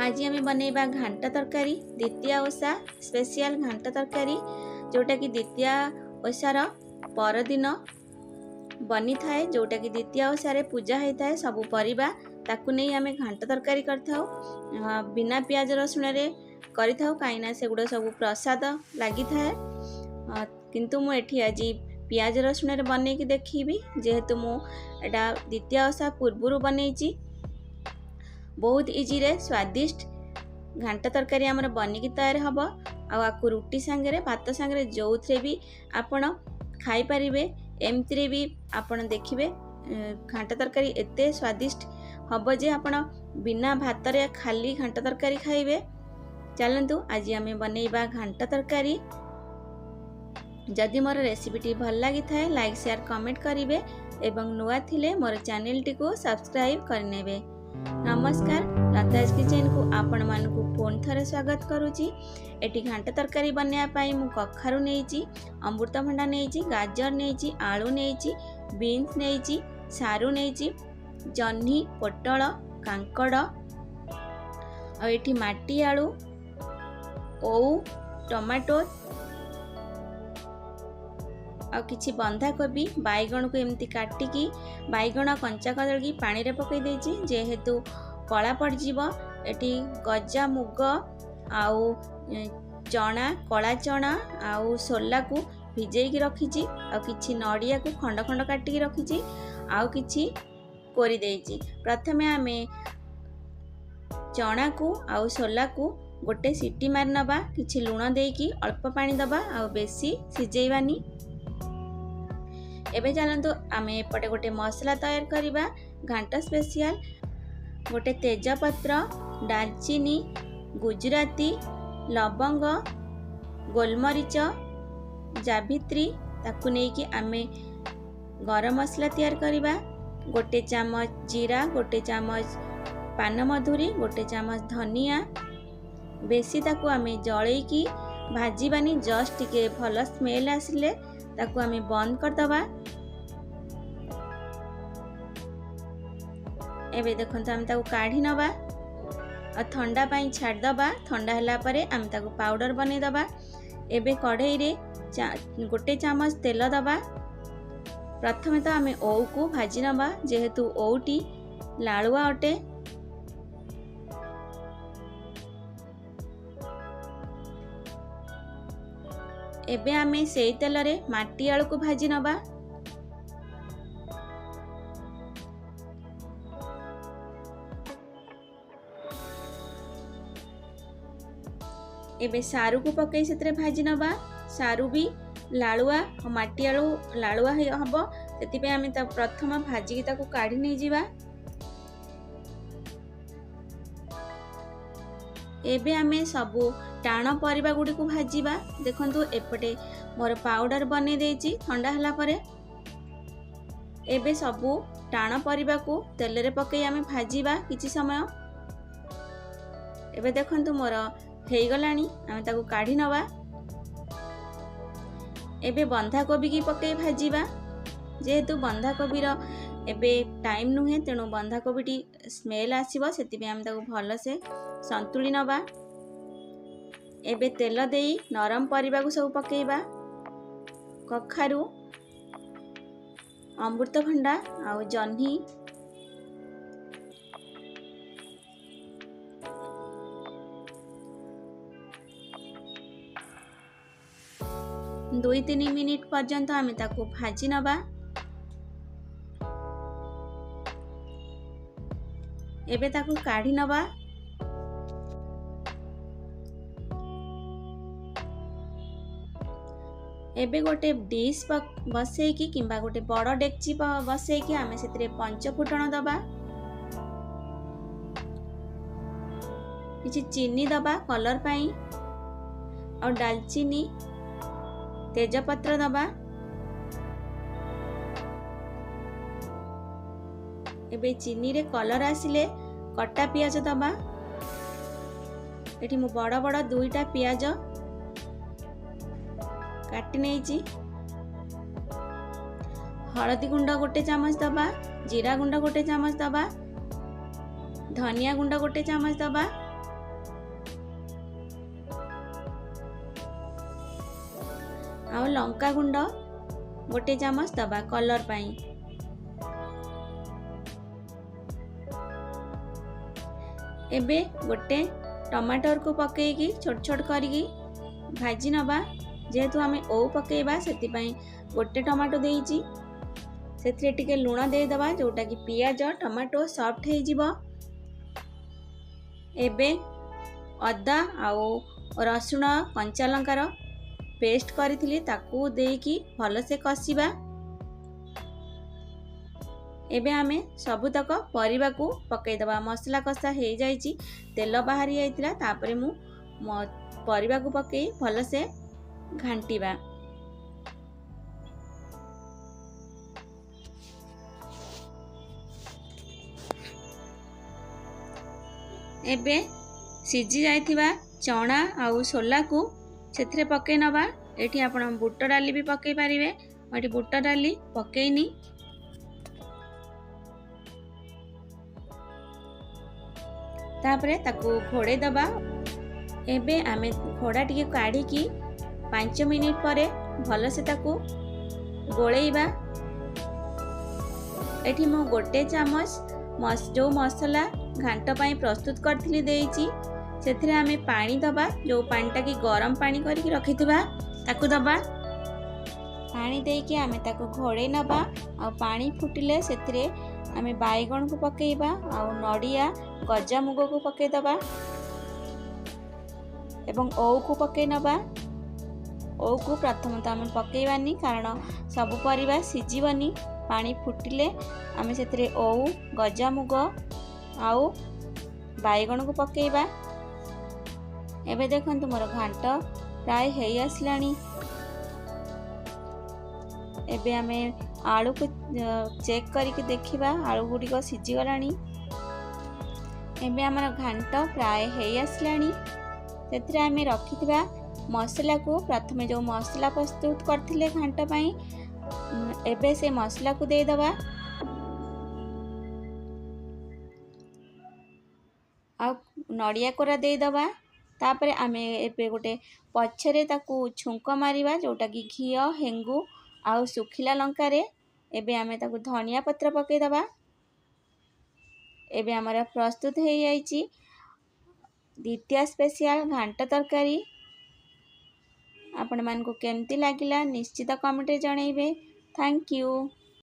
आज आम बनैबा घांट तरकारी द्वितीय ओषा स्पेशल घांट तरकारी जोटा कि द्वितीय ओषार परदिन बनी थाए जोटा कि द्वितीय ओषार पूजा होता है सबू परिबा ताकू नहीं आम घांट तरकारी करथाउ बिना पियाज रसुण रे करथाउ कहीं सेगुड़ा सब प्रसाद लगी थाए किंतु मु एठी आज पियाज रसुण रे बनै कि देखिबी जेहेतु मु एटा द्वितीय ओषा पूर्वरु बनैची बहुत इजी रे स्वादिष्ट घांट तरकारी आमर बनिकी तैयार हम आपको रुटी सांगे भात सांगे जो थे भी आपण खाई पारिबे एमती भी आपण देखिबे घांट तरकारी एते स्वादिष्ट हम जे आपण बिना भात रे खाली घांट तरकारी खाइबे। चलतु आज आम बनैबा घांट तरकारी। जदि मोर रेसिपीटी भल लगी थाए लाइक शेयर कमेंट करेंगे एवं नुआ थिले मोर चैनल टी को सब्सक्राइब करनेबे। नमस्कार, लताज किचन को आपण मानकु फोन थरे स्वागत करुची। एटी घांट तरकारी बनया पाई मु कखारु नेइची, अमृतभंडा नेइची, गाजर नेइची, आलू नेइची, बीन्स नेइची, सारू नेइची, जन्ही, पोटल, कांकड़ आ एटी माटी आलू, ओउ, टमाटो आ किछि बंधाकोबी बैगण को एमती काटिकी बैगण कंचा कदली पानी रे पकई देछि जेहेतु कला पड़ जीवो। एटी गजा मुग आउ चना कला चना आउ सोला को भिजेकी रखिछि आ किछि नडिया को खंड खंड काटिकी रखिछि आउ किछि कोरी देछि। प्रथमे आमे चना को आउ सोला को गोटे सीटी मार नबा किछि लूण देकी अल्प पानी दबा आउ बेसी सिजेइबानी। एबे चलतु आम एपटे गोटे मसला तैयार करिबा घांट स्पेशल। गोटे तेजपत्र, दालचीनी, गुजराती, लवंग, गोलमरीच, जावित्री ताकू नेकी आमे गरम मसला तैयार करिबा। गोटे चामच जीरा, गोटे चामच पान मधुरी, गोटे चामच धनिया बेसी ताकू आमे जळेकी भाजीबानी जस्ट टिके भल स्मेल आसिले ताकू आमे बंद कर दबा। एबे देखंत हम ताकू काढ़ी नबा और ठंडा पाई छाड़ दबा। ठंडा हला परे हम ताकू पाउडर बने दबा। एबे कढ़ाई रे गोटे चामच तेल दबा। प्रथमे तो आमे ओउ को भाजी नबा जेहेतु ओउटी लालुआ अटे। एबे आमे सेई तेल रे माटी आलू को भाजी नबा। एबे सारू को पकई सेतरे भाजी नबा। सारू भी लालुआ और माटी आलू लालुआ हबो सेति पे आमे ता प्रथम भाजी की ताको काढी नै जिबा। एबे आमे सबु टाण परिबा गुडी को भाजीबा। देखंतु एपटे मोर पाउडर बने देछि ठंडा हला परे। एबे सबु टाण परिबा को तेल रे पकई आमे भाजीबा किछि समय। एबे देखंतु मोर हेई गलानी आमे ताको काढी नबा। एबे बंधा कोबी की पकई भाजीबा जेहेतु बंधा कोबी रो एबे टाइम नुहे तेणु बंधा कोबी टी स्मेल आसीबो सेति पे आमे ताको भलो से संतुली नबा। एबे तेल देई नरम परिबा को सब पकेइबा। कखारु, अमृतभंडा आउ जन्ही दुई 3 मिनिट पर्यंत आमे ताको भाजी नबा। एबे ताको काढ़ी नबा। एबे गोटे डिश बसैकी किंबा गोटे बड़ डेक्ची बसैकी आमे सेतरे पंच फुटण दबा। किछि चीनी दबा कलर पाई और दालचीनी तेजपत्र दबा। एबे चीनी रे कलर आसिले कटा पियाज दबा। एठी मु बड़ बड़ दुईटा पियाज काटी नेइची। हलदी गुंड गोटे चामच दबा, जीरा गुंड गोटे चामच दबा, धनिया गुंड गोटे चामच दबा ଆଉ ଲଙ୍କା ଗୁଣ୍ଡ 1 ଚାମଚ ଦବା କଲର୍ ପାଇଁ। ଏବେ ଗୋଟେ ଟମାଟରକୁ ପକେଇକି ଛୋଟ ଛୋଟ କରିକି ଭାଜି नबा। जेहेतु आमे ओउ पकेइबा सेतिपाई 1 टमाटो देइची। सेथिरे टिके लूण देदबा जोटा कि पियाज टमाटो सॉफ्ट हे जिवो। एबे अदा आउ रसुण कंचा लंकार पेस्ट करिथिली ताकू देइकी भलसे कसिबा। एबे आमे सबुतक परिबा को पकेइ दबा। मसला कसा हे जाइची, तेल बाहरी आइतिला, तापरे मु परिबा को पकेइ भलसे घांटीबा। एबे सिझी जाइथिबा चना आउ सोला को सेथिरे पकेइ नबा। एठी आपण बुट डाली भी पकेइ पारिबे। एठी बुट डाली पकेइनी। तापरे ताकू घोड़े दबा। एबे आमे घोड़ा टिके काढ़ी की 5 मिनिट परे भल से ताकू गोलेइबा। एठी मो 1 चामच जो मसला घांट पाई प्रस्तुत करथिली देइची। सेथिरे आमे पानी दबा। जो पानीटा की गरम पानी करके रखिथिबा ताकू दबा। पानी देके आमे ताकू घोड़े नबा। आ पानी फुटिले सेथिरे आमे बाइगण को पकेइबा आ नडिया गजा मुग को पकेइ दबा एवं ओउ को पकेइ नबा। ओउ को प्रथम तो आमे पकेइबानी कारण सब परिबा सिझिबनी। पानी फुटिले आमे सेथिरे ओउ गजा मुग आउ बाइगण को पकेइबा। एबे देखंतु मोर घांट प्राय हेई आसलानी। एबे आमे आलू को चेक करके देखिबा आलू गुडी को सिझी गलानी। एबे हमर घांट प्राय हेई आसलानी। सेथिरे आमे रखिथिबा मसला को प्रथमे जो मसला प्रस्तुत करथिले घांट पाई एबे से मसला को दे दबा। आ नडिया कोरा दे दबा। तापरे आमे एबे गोटे पछरे ताकू छुंक मारिबा जोटा कि घियो हेंगु आउ सुखिला लंका रे। एबे आमे ताकू धनिया पत्र पकेइ दबा। एबे हमारा प्रस्तुत हे जाइची द्वितीय स्पेशल घांट तरकारी। आपण मान को केमती लागिला निश्चित कमेंट रे जणैबे। Thank you.